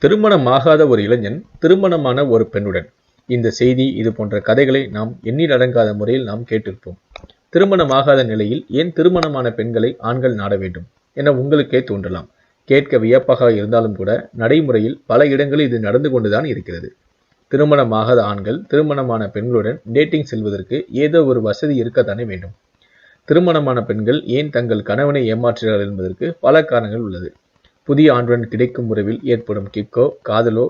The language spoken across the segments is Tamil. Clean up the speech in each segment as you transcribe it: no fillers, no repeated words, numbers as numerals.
திருமணமாகாத ஒரு இளைஞன் திருமணமான ஒரு பெண்ணுடன். இந்த செய்தி இது போன்ற கதைகளை நாம் எண்ணிலடங்காத முறையில் நாம் கேட்டிருப்போம். திருமணமாகாத நிலையில் ஏன் திருமணமான பெண்களை ஆண்கள் நாட வேண்டும் என உங்களுக்கே தோன்றலாம். கேட்க வியப்பாக இருந்தாலும் கூட நடைமுறையில் பல இடங்களில் இது நடந்து கொண்டுதான் இருக்கிறது. திருமணமாகாத ஆண்கள் திருமணமான பெண்களுடன் டேட்டிங் செல்வதற்கு ஏதோ ஒரு வசதி இருக்கத்தானே வேண்டும். திருமணமான பெண்கள் ஏன் தங்கள் கணவனை ஏமாற்றுகிறார்கள் என்பதற்கு பல காரணங்கள் உள்ளது. புதிய ஆண்டுடன் கிடைக்கும் உறவில் ஏற்படும் கிக்கோ காதலோ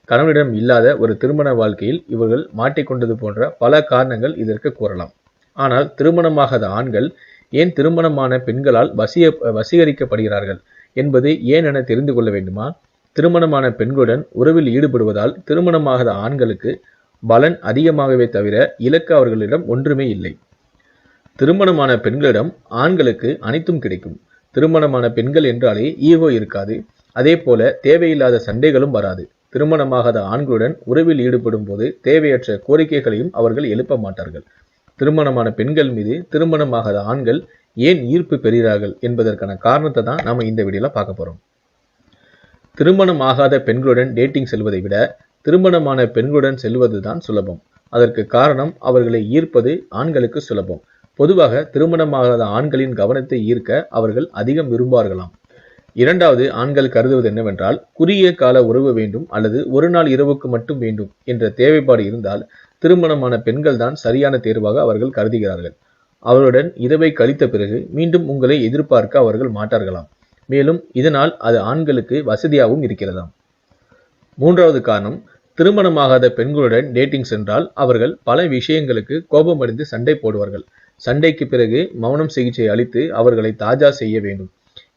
கணவனிடம் இல்லாத ஒரு திருமண வாழ்க்கையில் இவர்கள் மாட்டிக்கொண்டது போன்ற பல காரணங்கள் இதற்கு கூறலாம். ஆனால் திருமணமாகாத ஆண்கள் ஏன் திருமணமான பெண்களால் வசீகரிக்கப்படுகிறார்கள் என்பது ஏன் என தெரிந்து கொள்ள வேண்டுமா? திருமணமான பெண்களுடன் உறவில் ஈடுபடுவதால் திருமணமாகாத ஆண்களுக்கு பலன் அதிகமாகவே தவிர இலக்கு அவர்களிடம் ஒன்றுமே இல்லை. திருமணமான பெண்களிடம் ஆண்களுக்கு அனைத்தும் கிடைக்கும். திருமணமான பெண்கள் என்றாலே ஈகோ இருக்காது. அதே போல தேவையில்லாத சண்டைகளும் வராது. திருமணமாகாத ஆண்களுடன் உறவில் ஈடுபடும் போது தேவையற்ற கோரிக்கைகளையும் அவர்கள் எழுப்ப மாட்டார்கள். திருமணமான பெண்கள் மீது திருமணமாகாத ஆண்கள் ஏன் ஈர்ப்பு பெறுகிறார்கள் என்பதற்கான காரணத்தை தான் நாம இந்த வீடியோல பார்க்க போறோம். திருமணமாகாத பெண்களுடன் டேட்டிங் செல்வதை விட திருமணமான பெண்களுடன் செல்வதுதான் சுலபம். அதற்கு காரணம் அவர்களை ஈர்ப்பது ஆண்களுக்கு சுலபம். பொதுவாக திருமணமாகாத ஆண்களின் கவனத்தை ஈர்க்க அவர்கள் அதிகம் விரும்புவார்களாம். இரண்டாவது, ஆண்கள் கருதுவது என்னவென்றால் குறுகிய கால உறவு வேண்டும் அல்லது ஒரு நாள் இரவுக்கு மட்டும் வேண்டும் என்ற தேவைப்பாடு இருந்தால் திருமணமான பெண்கள் தான் சரியான தேர்வாக அவர்கள் கருதுகிறார்கள். அவருடன் இரவை கழித்த பிறகு மீண்டும் உங்களை எதிர்பார்க்க அவர்கள் மாட்டார்களாம். மேலும் இதனால் அது ஆண்களுக்கு வசதியாகவும் இருக்கிறதாம். மூன்றாவது காரணம், திருமணமாகாத பெண்களுடன் டேட்டிங் சென்றால் அவர்கள் பல விஷயங்களுக்கு கோபமடைந்து சண்டை போடுவார்கள். சண்டைக்கு பிறகு மௌனம் சிகிச்சை அளித்து அவர்களை தாஜா செய்ய வேண்டும்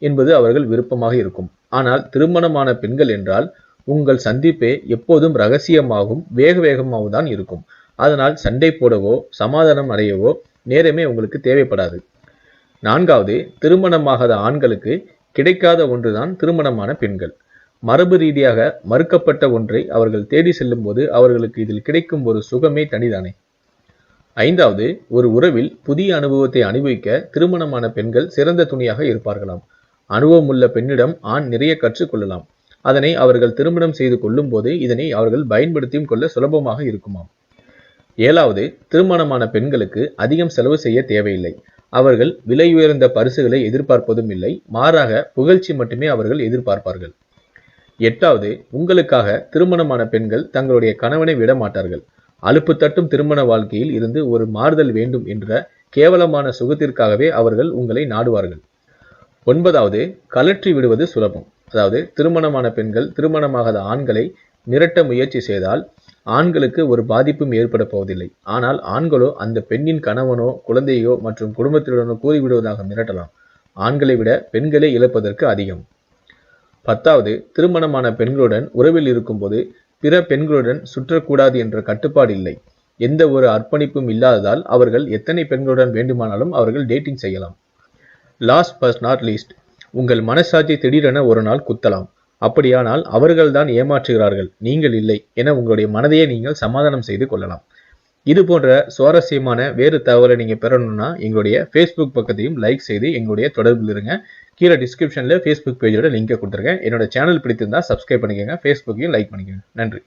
என்பது அவர்கள் விருப்பமாக இருக்கும். ஆனால் திருமணமான பெண்கள் என்றால் உங்கள் சந்திப்பே எப்போதும் ரகசியமாகவும் வேகமாகவும் தான் இருக்கும். அதனால் சண்டை போடவோ சமாதானம் அடையவோ நேரமே உங்களுக்கு தேவைப்படாது. நான்காவது, திருமணமாகாத ஆண்களுக்கு கிடைக்காத ஒன்றுதான் திருமணமான பெண்கள். மரபு ரீதியாக மறுக்கப்பட்ட ஒன்றை அவர்கள் தேடி செல்லும் போது அவர்களுக்கு இதில் கிடைக்கும் ஒரு சுகமே தனிதானே. ஐந்தாவது, ஒரு உறவில் புதிய அனுபவத்தை அனுபவிக்க திருமணமான பெண்கள் சிறந்த துணியாக இருப்பார்களாம். அனுபவம் உள்ள பெண்ணிடம் ஆண் நிறைய கற்றுக்கொள்ளலாம். அதனை அவர்கள் திருமணம் செய்து கொள்ளும் போது இதனை அவர்கள் பயன்படுத்தியும் கொள்ள சுலபமாக இருக்குமாம். ஏழாவது, திருமணமான பெண்களுக்கு அதிகம் செலவு செய்ய தேவையில்லை. அவர்கள் விலை உயர்ந்த பரிசுகளை எதிர்பார்ப்பதும் இல்லை. மாறாக புகழ்ச்சி மட்டுமே அவர்கள் எதிர்பார்ப்பார்கள். எட்டாவது, உங்களுக்காக திருமணமான பெண்கள் தங்களுடைய கணவனை விட மாட்டார்கள். அலுப்பு தட்டும் திருமண வாழ்க்கையில் இருந்து ஒரு மாறுதல் வேண்டும் என்ற கேவலமான சுகத்திற்காகவே அவர்கள் உங்களை நாடுவார்கள். ஒன்பதாவது, கலற்றி விடுவது சுலபம். அதாவது திருமணமான பெண்கள் திருமணமாகாத ஆண்களை மிரட்ட முயற்சி செய்தால் ஆண்களுக்கு ஒரு பாதிப்பும் ஏற்பட போவதில்லை. ஆனால் ஆண்களோ அந்த பெண்ணின் கணவனோ குழந்தையோ மற்றும் குடும்பத்தினரோ கூறிவிடுவதாக மிரட்டலாம். ஆண்களை விட பெண்களே இழப்பதற்கு அதிகம். பத்தாவது, திருமணமான பெண்களுடன் உறவில் இருக்கும்போது பிற பெண்களுடன் சுற்றக்கூடாது என்ற கட்டுப்பாடு இல்லை. எந்த ஒரு அர்ப்பணிப்பும் இல்லாததால் அவர்கள் எத்தனை பெண்களுடன் வேண்டுமானாலும் அவர்கள் டேட்டிங் செய்யலாம். லாஸ்ட் பட் நாட் லீஸ்ட், உங்கள் மனசாட்சி திடீரென ஒரு நாள் குத்தலாம். அப்படியானால் அவர்கள்தான் ஏமாற்றுகிறார்கள், நீங்கள் இல்லை என உங்களுடைய மனதையே நீங்கள் சமாதானம் செய்து கொள்ளலாம். இது போன்ற சுவாரஸ்யமான வேறு தகவலை நீங்க பெறணும்னா எங்களுடைய ஃபேஸ்புக் பக்கத்தையும் லைக் செய்து எங்களுடைய தொடர்பில் இருங்க. கீழே டிஸ்கிரிப்ஷன்ல ஃபேஸ்புக் பேஜோட லிங்கை கொடுத்துருக்கேன். என்னோட சேனல் பிடித்திருந்தா சப்ஸ்கிரைப் பண்ணிக்கோங்க, ஃபேஸ்புக்கையும் லைக் பண்ணிக்கோங்க. நன்றி.